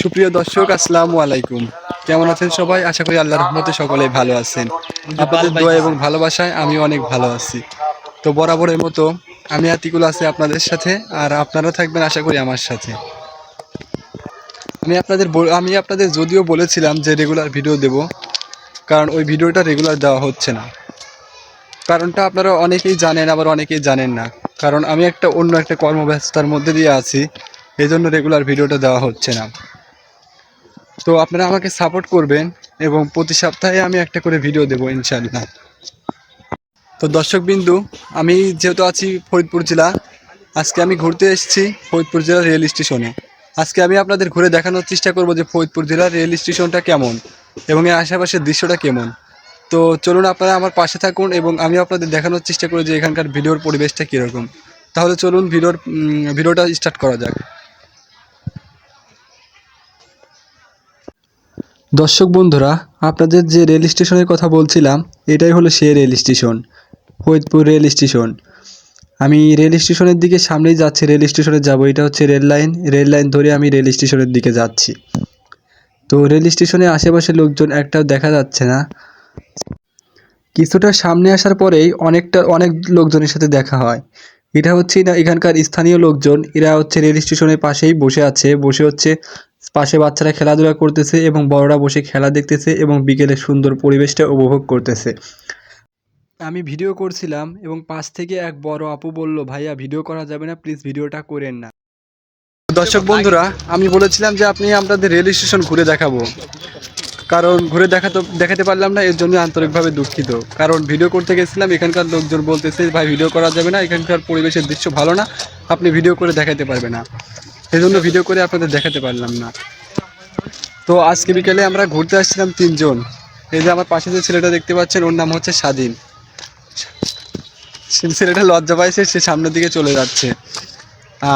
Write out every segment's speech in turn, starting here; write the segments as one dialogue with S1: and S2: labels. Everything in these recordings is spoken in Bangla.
S1: সুপ্রিয় দর্শক, আসসালামু আলাইকুম। কেমন আছেন সবাই? আশা করি আল্লাহর রহমতে সকলেই ভালো আছেন। আপনাদের দোয়া এবং ভালোবাসায় আমি অনেক ভালো আছি। তো বরাবরের মতো আমি আতিকুল আছি আপনাদের সাথে, আর আপনারা থাকবেন আশা করি আমার সাথে। আমি আপনাদের যদিও বলেছিলাম যে রেগুলার ভিডিও দেব, কারণ ওই ভিডিওটা রেগুলার দেওয়া হচ্ছে না। কারণটা আপনারা অনেকেই জানেন, আবার অনেকেই জানেন না। কারণ আমি অন্য একটা কর্মব্যস্ততার মধ্যে দিয়ে আছি, এই জন্য রেগুলার ভিডিওটা দেওয়া হচ্ছে না। তো আপনারা আমাকে সাপোর্ট করবেন এবং প্রতি সপ্তাহে আমি একটা করে ভিডিও দেবো ইনশাআল্লাহ। তো দর্শকবিন্দু, আমি যেহেতু আছি ফরিদপুর জেলা, আজকে আমি ঘুরতে এসেছি ফরিদপুর জেলার রেল স্টেশনে। আজকে আমি আপনাদের ঘুরে দেখানোর চেষ্টা করব যে ফরিদপুর জেলার রেল স্টেশনটা কেমন এবং এর আশেপাশের দৃশ্যটা কেমন। তো চলুন আপনারা আমার পাশে থাকুন এবং আমি আপনাদের দেখানোর চেষ্টা করি যে এখানকার ভিডিওর পরিবেশটা কীরকম। তাহলে চলুন ভিডিওটা স্টার্ট করা যাক। দর্শক বন্ধুরা, আপনাদের যে রেল স্টেশনের কথা বলছিলাম, এটাই হলো সেই rail station, Faridpur rail station. আমি রেল স্টেশনের দিকে সামনেই যাচ্ছি, রেল স্টেশনে যাব। এটা হচ্ছে রেল লাইন ধরে আমি রেল স্টেশনের দিকে যাচ্ছি। তো রেল স্টেশনে আশেপাশে লোকজন একটাও দেখা যাচ্ছে না। কিছুটা সামনে আসার পরেই অনেক লোকজনের সাথে দেখা হয়। এটা হচ্ছে না এখানকার স্থানীয় লোকজন, এরা হচ্ছে রেল স্টেশনের পাশেই বসে হচ্ছে পাশে বাচ্চারা খেলাধুলা করতেছে এবং বড়রা বসে খেলা দেখতেছে এবং বিকেলের সুন্দর পরিবেশটা উপভোগ করতেছে। আমি ভিডিও করছিলাম এবং পাশ থেকে এক বড় আপু বলল, ভাইয়া ভিডিও করা যাবে না, প্লিজ ভিডিওটা করেন না। দর্শক বন্ধুরা, আমি বলেছিলাম যে আপনি আপনাদের রেল স্টেশন ঘুরে দেখাবো, কারণ দেখাতে পারলাম না, এর জন্য আন্তরিকভাবে দুঃখিত। কারণ ভিডিও করতে গেছিলাম, এখানকার লোকজন বলতেছে ভাই ভিডিও করা যাবে না, এখানকার পরিবেশের দৃশ্য ভালো না, আপনি ভিডিও করে দেখাতে পারবে না। এই জন্য ভিডিও করে আপনাদের দেখাতে পারলাম না। তো আজকে বিকেলে আমরা ঘুরতে আসছিলাম তিনজন। এই যে আমার পাশে যে ছেলেটা দেখতে পাচ্ছেন, ওর নাম হচ্ছে স্বাধীন। ছেলেটা লজ্জা পাইছে, সে সামনের দিকে চলে যাচ্ছে।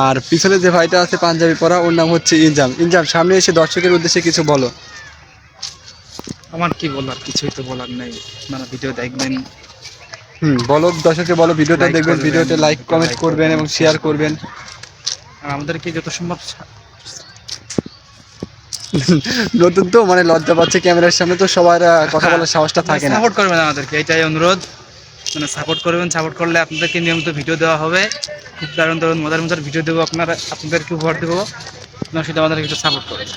S1: আর পিছনে যে ভাইটা আছে পাঞ্জাবি পরা, ওর নাম হচ্ছে ইনজাম। ইনজাম, সামনে এসে দর্শকের উদ্দেশ্যে কিছু বলো।
S2: আমার কি বলার, কিছুই তো বলার নেই। আপনারা ভিডিও দেখবেন,
S1: বলো, দর্শককে বলো ভিডিওটা
S2: লাইক
S1: দেখবেন,
S2: করবেন,
S1: ভিডিওতে লাইক কমেন্ট করবেন এবং শেয়ার করবেন।
S2: আর আমাদেরকে যত সম্ভব
S1: নতুন তো মানে লজ্জা পাচ্ছে ক্যামেরার সামনে, তো সবার কথা বলার সাহসটা থাকে না।
S2: সাপোর্ট করবেন আমাদেরকে, এটাই অনুরোধ। মানে সাপোর্ট করবেন, সাপোর্ট করলে আপনাদেরকে নিয়মিত ভিডিও দেওয়া হবে। খুব দারুণ দারুণ মজার মজার ভিডিও দেবো, আপনাদেরকে উপহার দেবো। আপনারা সেটা আমাদেরকে একটু সাপোর্ট করবেন।